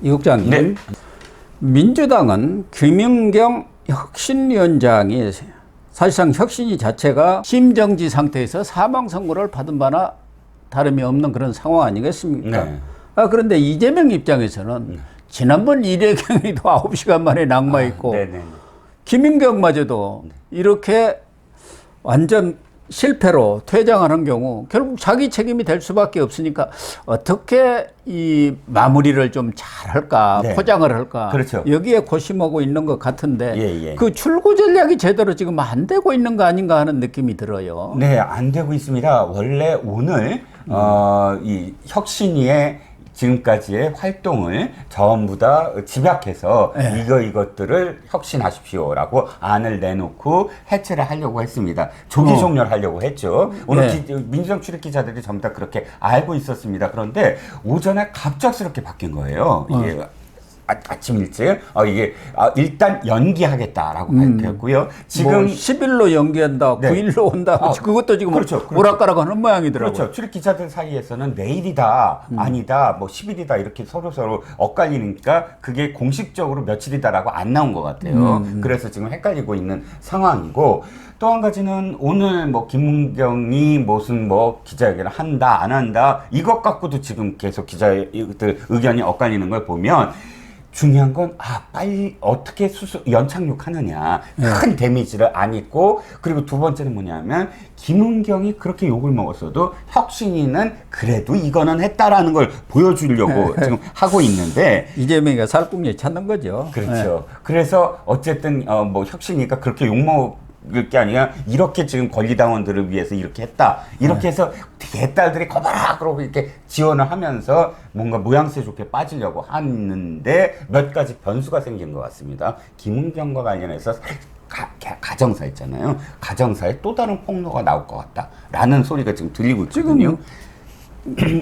이 국장님, 네. 민주당은 김연경 혁신위원장이 사실상 혁신위 자체가 심정지 상태에서 사망 선고를 받은 바나 다름이 없는 그런 상황 아니겠습니까? 네. 그런데 이재명 입장에서는 지난번 이례경에도 9시간 만에 낙마했고 김연경마저도 이렇게 완전 실패로 퇴장하는 경우 결국 자기 책임이 될 수밖에 없으니까 어떻게 이 마무리를 좀 잘할까, 네. 포장을 할까, 그렇죠. 여기에 고심하고 있는 것 같은데 예. 그 출구 전략이 제대로 지금 안 되고 있는 거 아닌가 하는 느낌이 들어요. 네, 안 되고 있습니다. 원래 오늘 이 혁신위의 지금까지의 활동을 전부 다 집약해서 네. 이것들을 혁신하십시오라고 안을 내놓고 해체를 하려고 했습니다. 조기 종료를 하려고 했죠. 오늘 네. 민주당 출입 기자들이 전부 다 그렇게 알고 있었습니다. 그런데 오전에 갑작스럽게 바뀐 거예요. 이게 아침 일찍 이게 일단 연기하겠다라고 발표했고요. 지금 뭐 10일로 연기한다, 네. 9일로 온다. 그것도 지금 그렇죠. 오락가락 하는 모양이더라고요. 그렇죠. 출입 기자들 사이에서는 내일이다, 아니다, 뭐 10일이다 이렇게 서로 엇갈리니까 그게 공식적으로 며칠이다라고 안 나온 것 같아요. 그래서 지금 헷갈리고 있는 상황이고 또 한 가지는 오늘 뭐 김문경이 무슨 뭐 기자회견을 한다, 안 한다 이것 갖고도 지금 계속 기자들 의견이 엇갈리는 걸 보면 중요한 건 빨리 어떻게 연착륙하느냐. 큰 데미지를 안 입고 그리고 두 번째는 뭐냐면 김은경이 그렇게 욕을 먹었어도 혁신위는 그래도 이거는 했다라는 걸 보여주려고 지금 하고 있는데 이재명이가 살꿈니 찾는 거죠. 그렇죠. 그래서 어쨌든 뭐 혁신위가 그렇게 욕먹을 게 아니라 이렇게 지금 권리당원들을 위해서 이렇게 했다. 이렇게 해서 개딸들이 거봐라 그러고 이렇게 지원을 하면서 뭔가 모양새 좋게 빠지려고 하는데 몇 가지 변수가 생긴 것 같습니다. 김은경과 관련해서 가정사 있잖아요. 가정사에 또 다른 폭로가 나올 것 같다라는 소리가 지금 들리고 있거든요.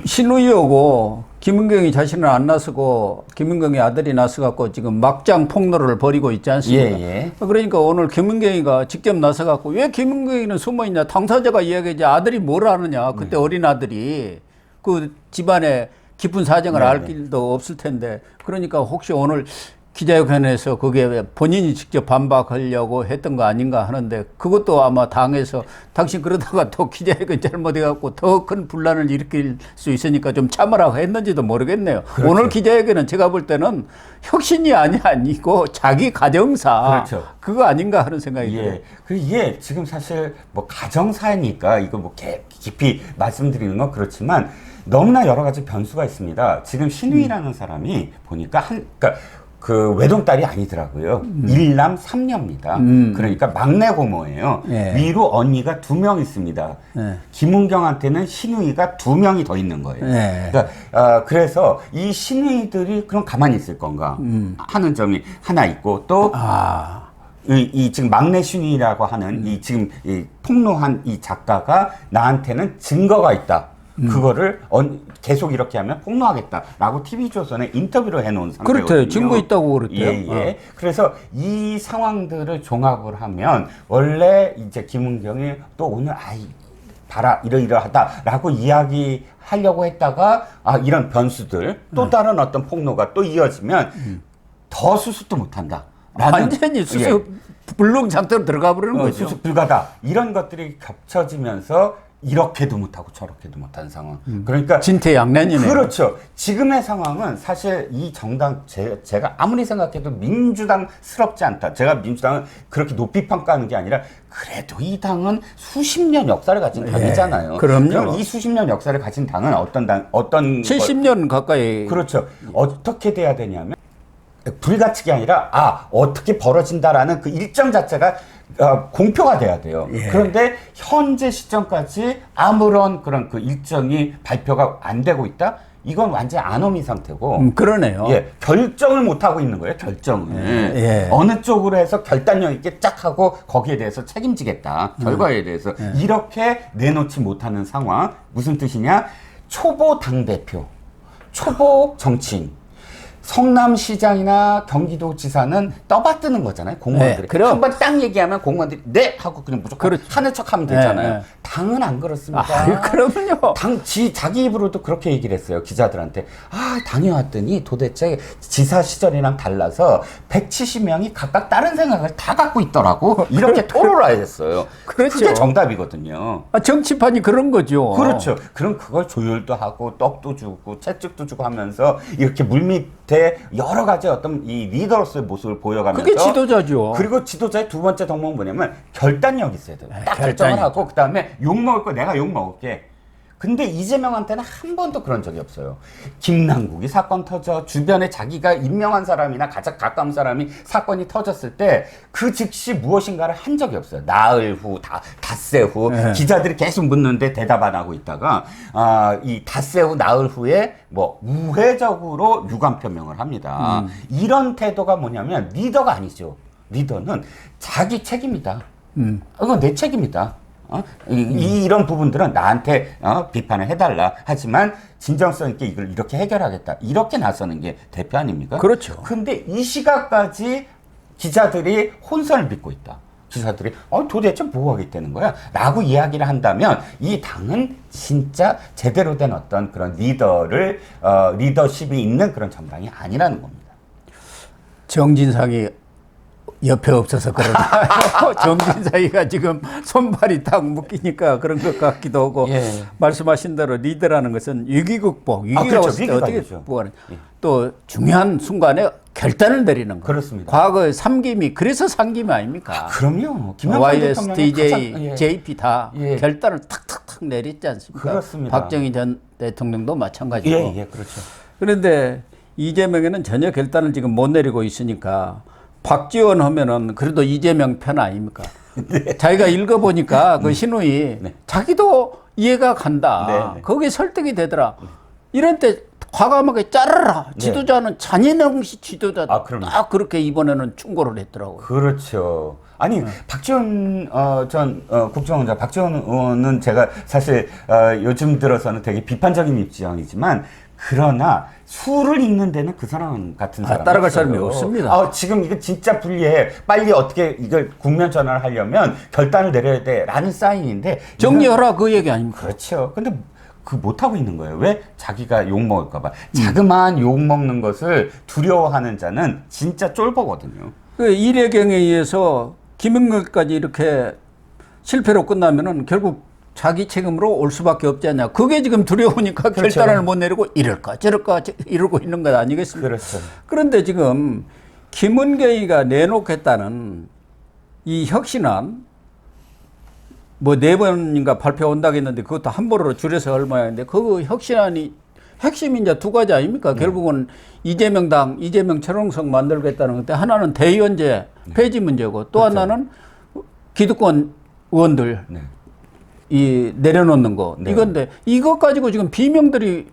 신우이하고 김은경이 자신은 안 나서고 김은경의 아들이 나서갖고 지금 막장 폭로를 벌이고 있지 않습니까? 예. 그러니까 오늘 김은경이가 직접 나서갖고 왜 김은경이는 숨어있냐, 당사자가 이야기하지 아들이 뭘 아느냐, 그때 어린 아들이 그 집안에 깊은 사정을 알 길도 없을 텐데, 그러니까 혹시 오늘 기자회견에서 그게 본인이 직접 반박하려고 했던 거 아닌가 하는데, 그것도 아마 당에서 당신 그러다가 또 기자회견 잘못해갖고 더 큰 분란을 일으킬 수 있으니까 좀 참으라고 했는지도 모르겠네요. 그렇죠. 오늘 기자회견은 제가 볼 때는 혁신이 아니고 자기 가정사, 그렇죠. 그거 아닌가 하는 생각이 들어요. 이게 지금 사실 뭐 가정사니까 이거 뭐 깊이 말씀드리는 건 그렇지만 너무나 여러 가지 변수가 있습니다. 지금 신우이라는 사람이 보니까 그러니까 그 외동딸이 아니더라고요. 일남 3녀입니다. 그러니까 막내 고모예요. 예. 위로 언니가 2명 있습니다. 예. 김은경한테는 신우이가 2명이 더 있는 거예요. 예. 그러니까 그래서 이 신우이들이 그럼 가만히 있을 건가 하는 점이 하나 있고 또 이 지금 막내 신우이라고 하는 이 지금 이 폭로한 이 작가가 나한테는 증거가 있다. 그거를 계속 이렇게 하면 폭로하겠다라고 TV조선에 인터뷰를 해놓은 상태거든요. 그렇대요. 증거 있다고 그랬대요. 예. 그래서 이 상황들을 종합을 하면 원래 이제 김은경이 또 오늘 봐라 이러이러하다라고 이야기하려고 했다가 이런 변수들 또 다른 어떤 폭로가 또 이어지면 더 수습도 못한다. 완전히 수습 불능 상태로 들어가 버리는 거죠. 수습 불가다. 이런 것들이 겹쳐지면서 이렇게도 못하고 저렇게도 못한 상황. 그러니까 진퇴양난이네요. 그렇죠. 지금의 상황은 사실 이 정당 제가 아무리 생각해도 민주당스럽지 않다. 제가 민주당을 그렇게 높이 평가하는 게 아니라 그래도 이 당은 수십 년 역사를 가진 당이잖아요. 그럼요. 그럼 이 수십 년 역사를 가진 당은 어떤 70년 가까이. 그렇죠. 어떻게 돼야 되냐면 불가치가 아니라 어떻게 벌어진다라는 그 일정 자체가 공표가 돼야 돼요. 그런데 현재 시점까지 아무런 그런 그 일정이 발표가 안 되고 있다? 이건 완전 아노미 상태고. 그러네요. 결정을 못 하고 있는 거예요. 결정을. 어느 쪽으로 해서 결단력 있게 쫙 하고 거기에 대해서 책임지겠다. 결과에 대해서 이렇게 내놓지 못하는 상황. 무슨 뜻이냐? 초보 당대표, 초보 정치인. 성남시장이나 경기도지사는 떠받드는 거잖아요. 공무원들이. 그럼. 한번 딱 얘기하면 공무원들이 네! 하고 그냥 무조건 하는 척 하면 되잖아요. 당은 안 그렇습니다. 그러면요. 자기 입으로도 그렇게 얘기를 했어요. 기자들한테. 다녀왔더니 도대체 지사 시절이랑 달라서 170명이 각각 다른 생각을 다 갖고 있더라고. 이렇게 토로를 했어요. 그렇죠. 그게 정답이거든요. 정치판이 그런 거죠. 그렇죠. 그럼 그걸 조율도 하고 떡도 주고 채찍도 주고 하면서 이렇게 물밑에 여러 가지 어떤 이 리더로서의 모습을 보여가면서 그게 지도자죠. 그리고 지도자의 두 번째 덕목은 뭐냐면 결단력이 있어야 돼요. 딱 결정을 하고 그다음에 욕 먹을 거 내가 욕 먹을게. 근데 이재명한테는 한 번도 그런 적이 없어요. 김남국이 사건 터져 주변에 자기가 임명한 사람이나 가장 가까운 사람이 사건이 터졌을 때 그 즉시 무엇인가를 한 적이 없어요. 나흘 후, 닷새 후 네. 기자들이 계속 묻는데 대답 안 하고 있다가 이 닷새 후, 나흘 후에 뭐 우회적으로 유감 표명을 합니다. 이런 태도가 뭐냐면 리더가 아니죠. 리더는 자기 책임이다. 이건 내 책임이다. 이런 부분들은 나한테 비판을 해달라. 하지만 진정성 있게 이걸 이렇게 해결하겠다. 이렇게 나서는 게 대표 아닙니까? 그렇죠. 근데 이 시각까지 기자들이 혼선을 빚고 있다. 기자들이 도대체 뭐 하겠다는 거야? 라고 이야기를 한다면 이 당은 진짜 제대로 된 어떤 그런 리더십이 있는 그런 정당이 아니라는 겁니다. 정진상이 옆에 없어서 그러나 정진상이가 지금 손발이 딱 묶이니까 그런 것 같기도 하고 예. 말씀하신 대로 리더라는 것은 위기 극복, 위기가 그렇죠. 왔을 때 위기가 어떻게 아니죠. 극복하는 또 중요한 순간에 결단을 내리는 거예요. 그렇습니다. 과거의 삼김이 그래서 상김이 아닙니까? 그럼요. 김영삼 YS, 대통령이 DJ, 가장, JP 다 예. 결단을 탁탁탁 내렸지 않습니까? 그렇습니다. 박정희 전 대통령도 마찬가지고. 예, 그렇죠. 그런데 이재명에는 전혀 결단을 지금 못 내리고 있으니까 박지원 하면은 그래도 이재명 편 아닙니까? 네. 자기가 읽어보니까 그 신우이 네. 자기도 이해가 간다. 네, 네. 거기에 설득이 되더라. 이런 때 과감하게 자르라. 네. 지도자는 잔인형식 지도자다. 그럼요. 딱 그렇게 이번에는 충고를 했더라고요. 그렇죠. 아니 박지원 전 국정원장 박지원 의원은 제가 사실 요즘 들어서는 되게 비판적인 입장이지만 그러나 수를 읽는 데는 그 사람 같은 사람 따라갈 없어요. 사람이 없습니다. 지금 이거 진짜 불리해. 빨리 어떻게 이걸 국면 전환을 하려면 결단을 내려야 돼라는 사인인데 정리하라 그 얘기 아닙니까? 그렇죠. 근데 그 못하고 있는 거예요. 왜? 자기가 욕먹을까봐. 자그마한 욕먹는 것을 두려워하는 자는 진짜 쫄보거든요. 그 일회경에 의해서 김영렬까지 이렇게 실패로 끝나면은 결국 자기 책임으로 올 수밖에 없지 않냐. 그게 지금 두려우니까 그렇죠. 결단을 못 내리고 이럴까 저럴까 이러고 있는 것 아니겠습니까? 그렇죠. 그런데 지금 김은경이가 내놓겠다는 이 혁신안 뭐 4번인가 발표 온다고 했는데 그것도 한 번으로 줄여서 얼마였는데 그 혁신안이 핵심이 이제 두 가지 아닙니까? 결국은 이재명당, 이재명 철옹성 만들겠다는 건데 하나는 대의원제 폐지 문제고 또 그렇죠. 하나는 기득권 의원들 네. 이 내려놓는 거 네. 이건데 이것 가지고 지금 비명들이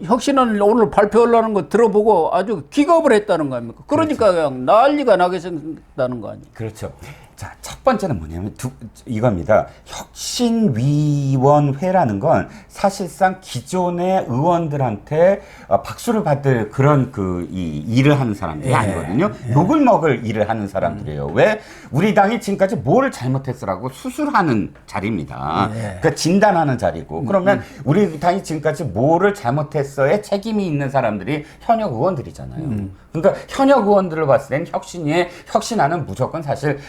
혁신안을 오늘 발표하려는 거 들어보고 아주 기겁을 했다는 거 아닙니까? 그러니까 그냥 난리가 나게 생겼다는 거 아니에요? 그렇죠. 자, 첫 번째는 뭐냐면 이겁니다. 혁신위원회라는 건 사실상 기존의 의원들한테 박수를 받을 그런 이 일을 하는 사람들이 아니거든요. 욕을 먹을 일을 하는 사람들이에요. 왜? 우리 당이 지금까지 뭘 잘못했어라고 수술하는 자리입니다. 그러니까 진단하는 자리고. 그러면 우리 당이 지금까지 뭐를 잘못했어에 책임이 있는 사람들이 현역 의원들이잖아요. 그러니까 현역 의원들을 봤을 땐 혁신안은 무조건 사실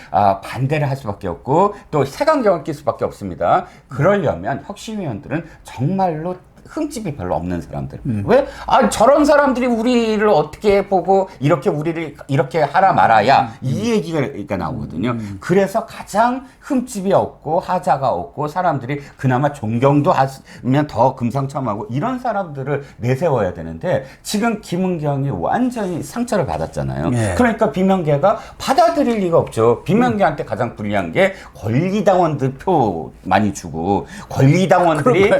반대를 할 수밖에 없고 또 색안경을 낄 수밖에 없습니다. 그러려면 혁신위원들은 정말로 흠집이 별로 없는 사람들. 왜? 저런 사람들이 우리를 어떻게 보고 우리를 이렇게 하라 말아야 이 얘기가 나오거든요. 그래서 가장 흠집이 없고 하자가 없고 사람들이 그나마 존경도 하면 더 금상첨화하고 이런 사람들을 내세워야 되는데 지금 김은경이 완전히 상처를 받았잖아요. 그러니까 비명계가 받아들일 리가 없죠. 비명계한테 가장 불리한 게 권리당원들 표 많이 주고 권리당원들이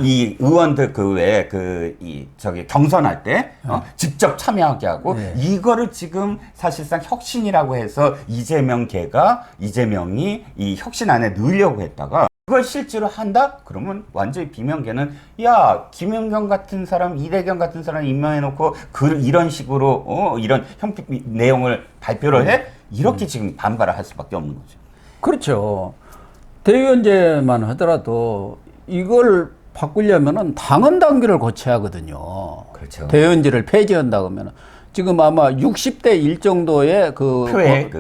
이 의원들 경선할 때 직접 참여하게 하고 이거를 지금 사실상 혁신이라고 해서 이재명이 이 혁신안에 넣으려고 했다가 그걸 실제로 한다? 그러면 완전히 비명계는 김연경 같은 사람, 이대경 같은 사람 임명해놓고 이런 식으로 이런 내용을 발표를 해? 이렇게 지금 반발을 할 수밖에 없는 거죠. 그렇죠. 대의원제만 하더라도 이걸 바꾸려면은 당헌 단계를 고쳐야 하거든요. 그렇죠. 대의원제를 폐지한다 그러면 지금 아마 60대 1 정도의 그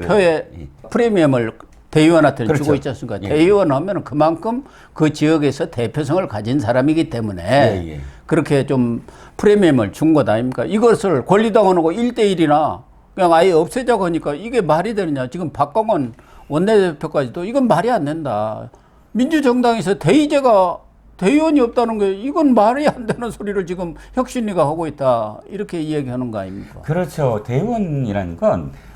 표의 프리미엄을 대의원한테 그렇죠. 주고 있지 않습니까? 예. 대의원 하면은 그만큼 그 지역에서 대표성을 가진 사람이기 때문에 예. 그렇게 좀 프리미엄을 준 것 아닙니까? 이것을 권리당원하고 1대1이나 그냥 아예 없애자고 하니까 이게 말이 되느냐. 지금 박광원 원내대표까지도 이건 말이 안 된다. 민주정당에서 대의제가 대의원이 없다는 게 이건 말이 안 되는 소리를 지금 혁신위가 하고 있다. 이렇게 이야기하는 거 아닙니까? 그렇죠. 대의원이라는 건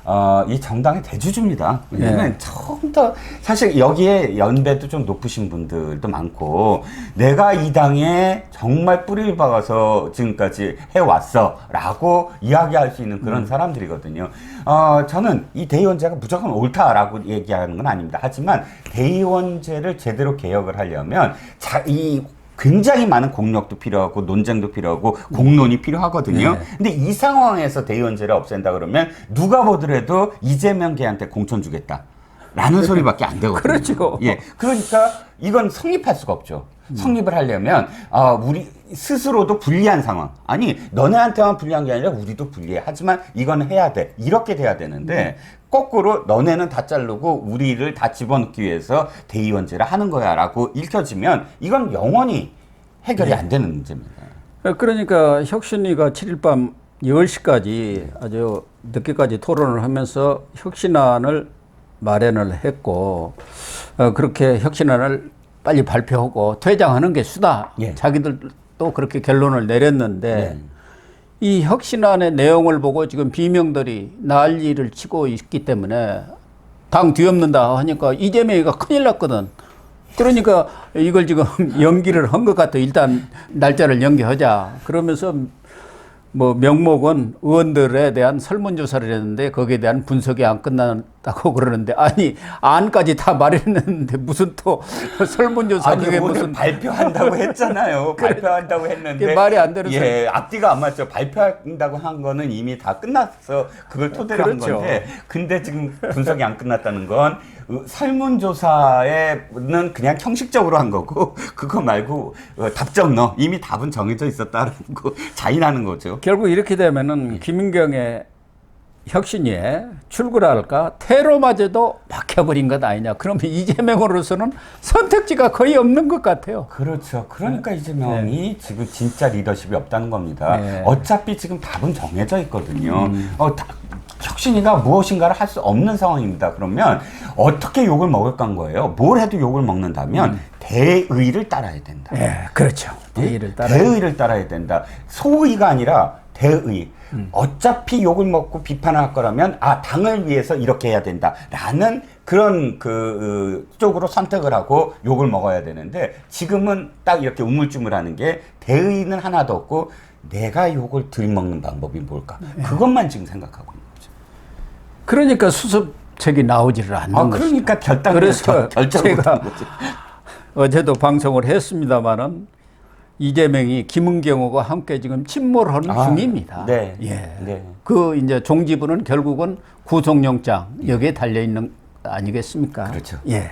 이 정당의 대주주입니다. 왜냐면 처음부터 사실 여기에 연배도 좀 높으신 분들도 많고 내가 이 당에 정말 뿌리를 박아서 지금까지 해왔어라고 이야기할 수 있는 그런 사람들이거든요. 저는 이 대의원제가 무조건 옳다라고 얘기하는 건 아닙니다. 하지만 대의원제를 제대로 개혁을 하려면 굉장히 많은 공력도 필요하고 논쟁도 필요하고 공론이 필요하거든요. 네. 근데 이 상황에서 대의원제를 없앤다 그러면 누가 보더라도 이재명 걔한테 공천 주겠다. 라는 소리밖에 안 되거든요. 그렇죠. 예. 그러니까 이건 성립할 수가 없죠. 성립을 하려면 우리 스스로도 불리한 상황. 아니 너네한테만 불리한 게 아니라 우리도 불리해. 하지만 이건 해야 돼. 이렇게 돼야 되는데 거꾸로 너네는 다 자르고 우리를 다 집어넣기 위해서 대의원제를 하는 거야 라고 읽혀지면 이건 영원히 해결이 안 되는 문제입니다. 그러니까 혁신위가 7일 밤 10시까지 아주 늦게까지 토론을 하면서 혁신안을 마련을 했고 그렇게 혁신안을 빨리 발표하고 퇴장하는 게 수다. 예. 자기들도 그렇게 결론을 내렸는데 네. 이 혁신안의 내용을 보고 지금 비명들이 난리를 치고 있기 때문에 당 뒤엎는다 하니까 이재명이가 큰일 났거든. 그러니까 이걸 지금 연기를 한 것 같아. 일단 날짜를 연기하자. 그러면서 뭐 명목은 의원들에 대한 설문조사를 했는데 거기에 대한 분석이 안 끝났다고 그러는데 아니 안까지 다 말했는데 무슨 또 설문조사 아니 그게 오늘 무슨 발표한다고 했잖아요. 발표한다고 했는데 그게 말이 안 되는 소리. 예, 앞뒤가 안 맞죠. 발표한다고 한 거는 이미 다 끝났어. 그걸 토대로 그렇죠. 한 건데 근데 지금 분석이 안 끝났다는 건 설문조사에는 그냥 형식적으로 한 거고 그거 말고 답정 너 이미 답은 정해져 있었다는 거 자인하는 거죠. 결국 이렇게 되면은 김인경의 혁신위에 출구랄까 테러마저도 막혀버린 것 아니냐. 그러면 이재명으로서는 선택지가 거의 없는 것 같아요. 그렇죠. 그러니까 이재명이 지금 진짜 리더십이 없다는 겁니다. 네. 어차피 지금 답은 정해져 있거든요. 혁신이가 무엇인가를 할 수 없는 상황입니다. 그러면 어떻게 욕을 먹을까 거예요. 뭘 해도 욕을 먹는다면 대의를 따라야 된다. 예, 그렇죠. 대의를 따라. 대의를 따라야 된다. 소의가 아니라 대의. 어차피 욕을 먹고 비판을 할 거라면 당을 위해서 이렇게 해야 된다라는 그런 쪽으로 선택을 하고 욕을 먹어야 되는데 지금은 딱 이렇게 우물쭈물하는 게 대의는 하나도 없고 내가 욕을 들먹는 방법이 뭘까? 그것만 지금 생각하고 있는 거죠. 그러니까 수습책이 나오지를 않는 거죠. 그러니까 그래서 결정을 제가 못한 거죠. 어제도 방송을 했습니다마는 이재명이 김은경하고 함께 지금 침몰하는 중입니다. 네. 예. 네. 그 이제 종지부는 결국은 구속영장 여기에 달려 있는 거 아니겠습니까? 그렇죠. 예.